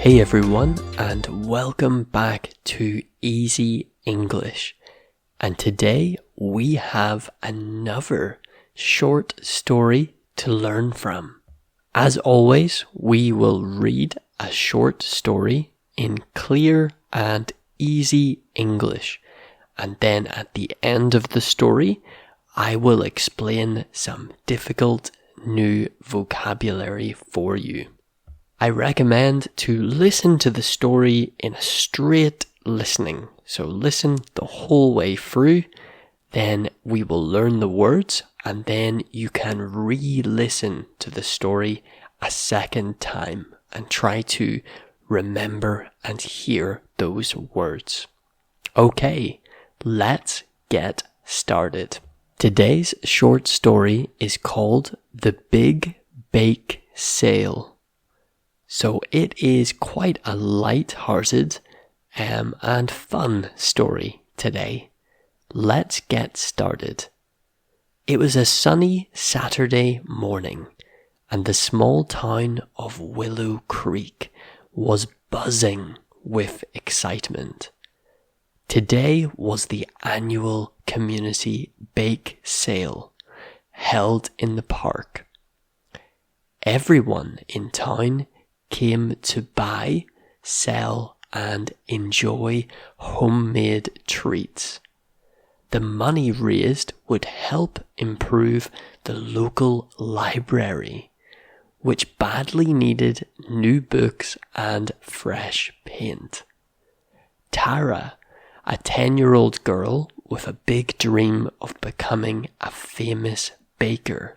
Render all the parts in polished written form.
Hey everyone, and welcome back to Easy English. And today we have another short story to learn from. As always, we will read a short story in clear and easy English. And then at the end of the story, I will explain some difficult new vocabulary for you. I recommend to listen to the story in a straight listening. So listen the whole way through, then we will learn the words, and then you can re-listen to the story a second time and try to remember and hear those words. Okay, let's get started. Today's short story is called The Big Bake Sale. So it is quite a light-hearted and fun story today. Let's get started. It was a sunny Saturday morning, and the small town of Willow Creek was buzzing with excitement. Today was the annual community bake sale held in the park. Everyone in town came to buy, sell, and enjoy homemade treats. The money raised would help improve the local library, which badly needed new books and fresh paint. Tara, a 10-year-old girl with a big dream of becoming a famous baker,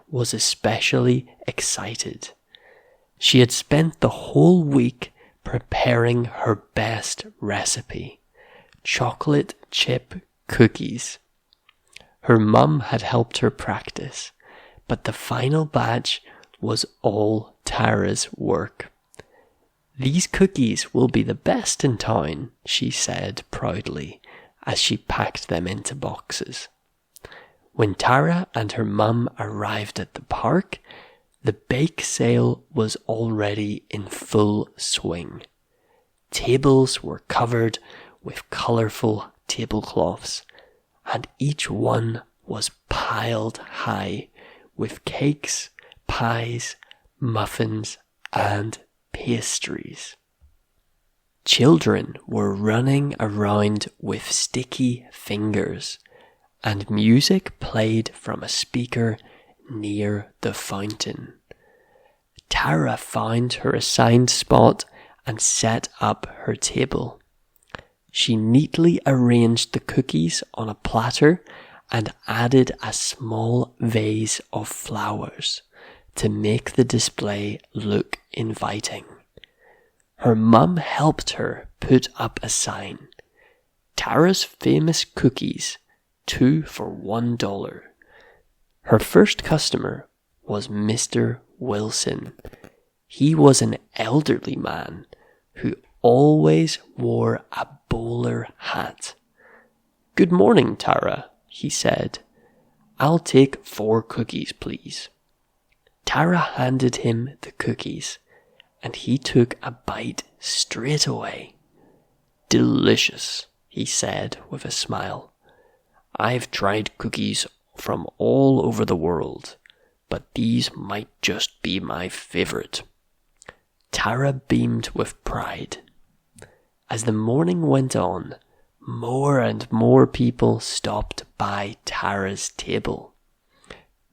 was especially excited. She had spent the whole week preparing her best recipe, chocolate chip cookies. Her mum had helped her practice, but the final batch was all Tara's work. "These cookies will be the best in town," she said proudly as she packed them into boxes. When Tara and her mum arrived at the park, the bake sale was already in full swing. Tables were covered with colourful tablecloths, and each one was piled high with cakes, pies, muffins, and pastries. Children were running around with sticky fingers, and music played from a speaker near the fountain. Tara found her assigned spot and set up her table. She neatly arranged the cookies on a platter and added a small vase of flowers to make the display look inviting. Her mum helped her put up a sign: "Tara's famous cookies, 2 for $1. Her first customer was Mr. Wilson. He was an elderly man who always wore a bowler hat. "Good morning, Tara," he said. "I'll take 4 cookies, please." Tara handed him the cookies, and he took a bite straight away. "Delicious," he said with a smile. "I've tried cookies from all over the world, but these might just be my favorite." Tara beamed with pride. As the morning went on, more and more people stopped by Tara's table.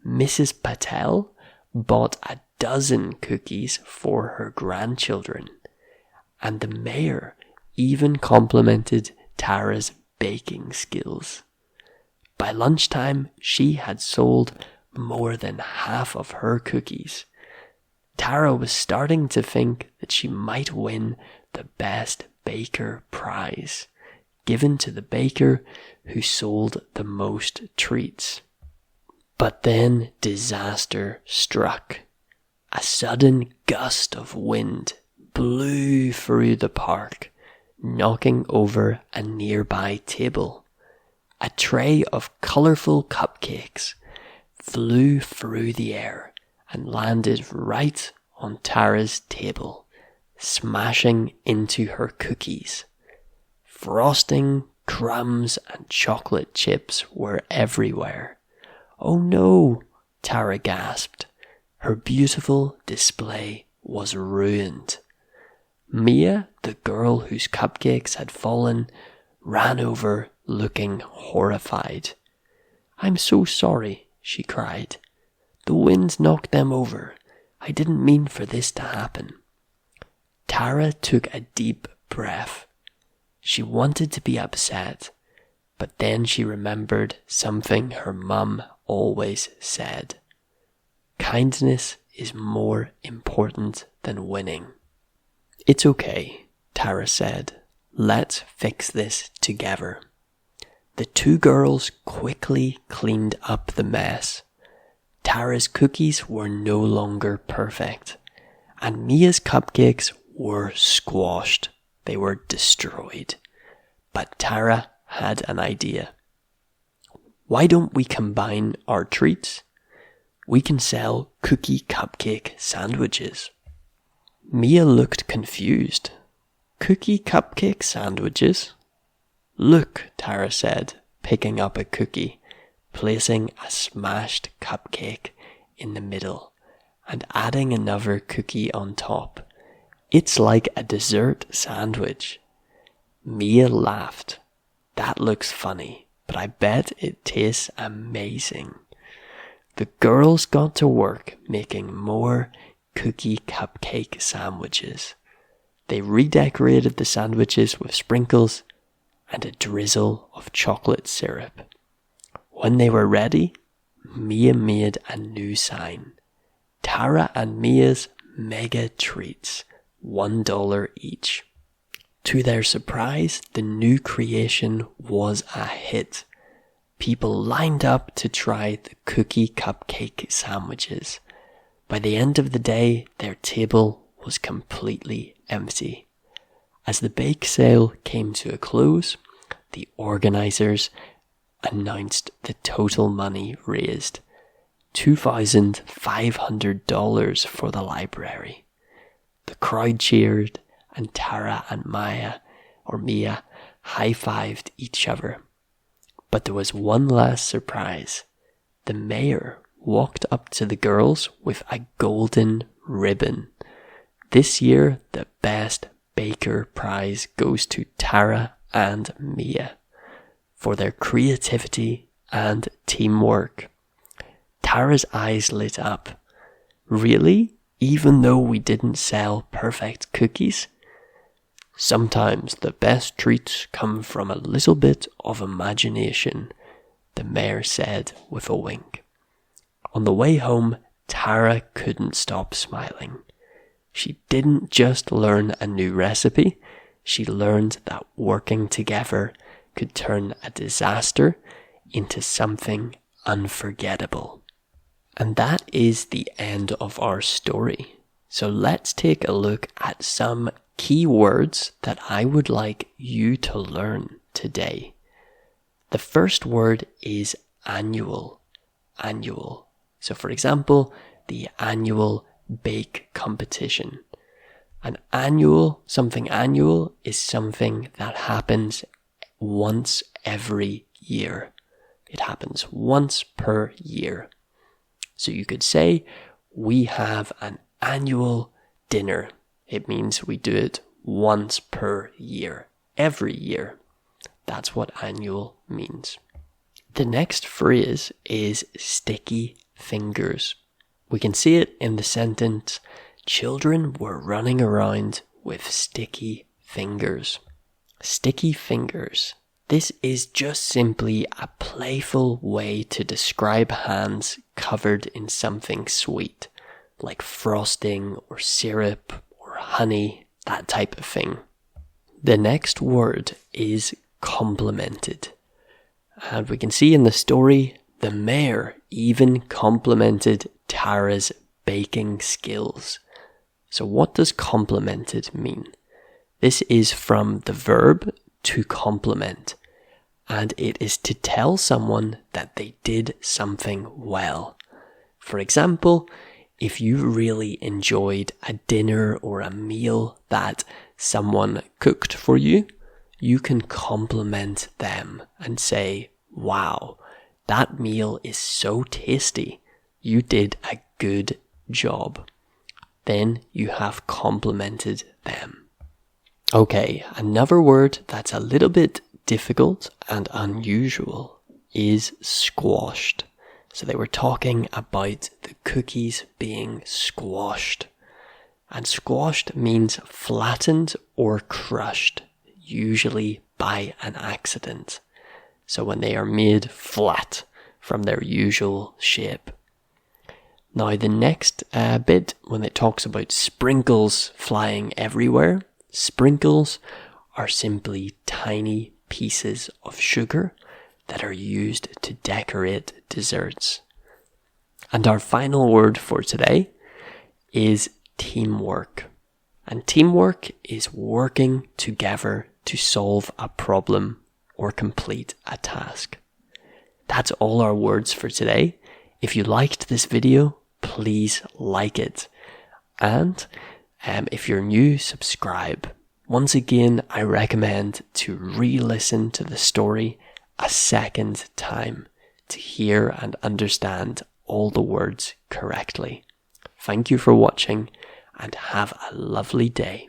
Mrs. Patel bought a dozen cookies for her grandchildren, and the mayor even complimented Tara's baking skills. By lunchtime, she had sold more than half of her cookies. Tara was starting to think that she might win the Best Baker prize, given to the baker who sold the most treats. But then disaster struck. A sudden gust of wind blew through the park, knocking over a nearby table. A tray of colourful cupcakes flew through the air and landed right on Tara's table, smashing into her cookies. Frosting, crumbs, and chocolate chips were everywhere. "Oh no," Tara gasped. Her beautiful display was ruined. Mia, the girl whose cupcakes had fallen, ran over looking horrified. "I'm so sorry," she cried. "The wind knocked them over. I didn't mean for this to happen." Tara took a deep breath. She wanted to be upset, but then she remembered something her mum always said. Kindness is more important than winning. "It's okay," Tara said. "Let's fix this together." The two girls quickly cleaned up the mess. Tara's cookies were no longer perfect, and Mia's cupcakes were squashed. They were destroyed. But Tara had an idea. "Why don't we combine our treats? We can sell cookie cupcake sandwiches." Mia looked confused. "Cookie cupcake sandwiches?" "Look," Tara said, picking up a cookie, placing a smashed cupcake in the middle, and adding another cookie on top. "It's like a dessert sandwich." Mia laughed. "That looks funny, but I bet it tastes amazing." The girls got to work making more cookie cupcake sandwiches. They redecorated the sandwiches with sprinkles and a drizzle of chocolate syrup. When they were ready, Mia made a new sign. Tara and Mia's mega treats, $1 each. To their surprise, the new creation was a hit. People lined up to try the cookie cupcake sandwiches. By the end of the day, their table was completely empty. As the bake sale came to a close, the organizers announced the total money raised, $2,500 for the library. The crowd cheered, and Tara and Mia high-fived each other. But there was one last surprise. The mayor walked up to the girls with a golden ribbon. This year, the Best Baker prize goes to Tara and Mia for their creativity and teamwork. Tara's eyes lit up. "Really? Even though we didn't sell perfect cookies?" "Sometimes the best treats come from a little bit of imagination," the mayor said with a wink. On the way home, Tara couldn't stop smiling. She didn't just learn a new recipe, she learned that working together could turn a disaster into something unforgettable. And that is the end of our story. So let's take a look at some key words that I would like you to learn today. The first word is annual. Annual. So for example, the annual bake competition. Something annual is something that happens once every year. It happens once per year. So you could say, we have an annual dinner. It means we do it once per year, every year. That's what annual means. The next phrase is sticky fingers. We can see it in the sentence, children were running around with sticky fingers. Sticky fingers. This is just simply a playful way to describe hands covered in something sweet, like frosting or syrup or honey, that type of thing. The next word is complimented. And we can see in the story, the mayor even complimented Tara's baking skills. So what does complimented mean? This is from the verb to compliment, and it is to tell someone that they did something well. For example, if you really enjoyed a dinner or a meal that someone cooked for you, you can compliment them and say, wow, that meal is so tasty. You did a good job. Then you have complimented them. Okay, another word that's a little bit difficult and unusual is squashed. So they were talking about the cookies being squashed. And squashed means flattened or crushed, usually by an accident. So when they are made flat from their usual shape. Now the next bit, when it talks about sprinkles flying everywhere, sprinkles are simply tiny pieces of sugar that are used to decorate desserts. And our final word for today is teamwork. And teamwork is working together to solve a problem or complete a task. That's all our words for today. If you liked this video, please like it. And if you're new, subscribe. Once again, I recommend to re-listen to the story a second time to hear and understand all the words correctly. Thank you for watching and have a lovely day.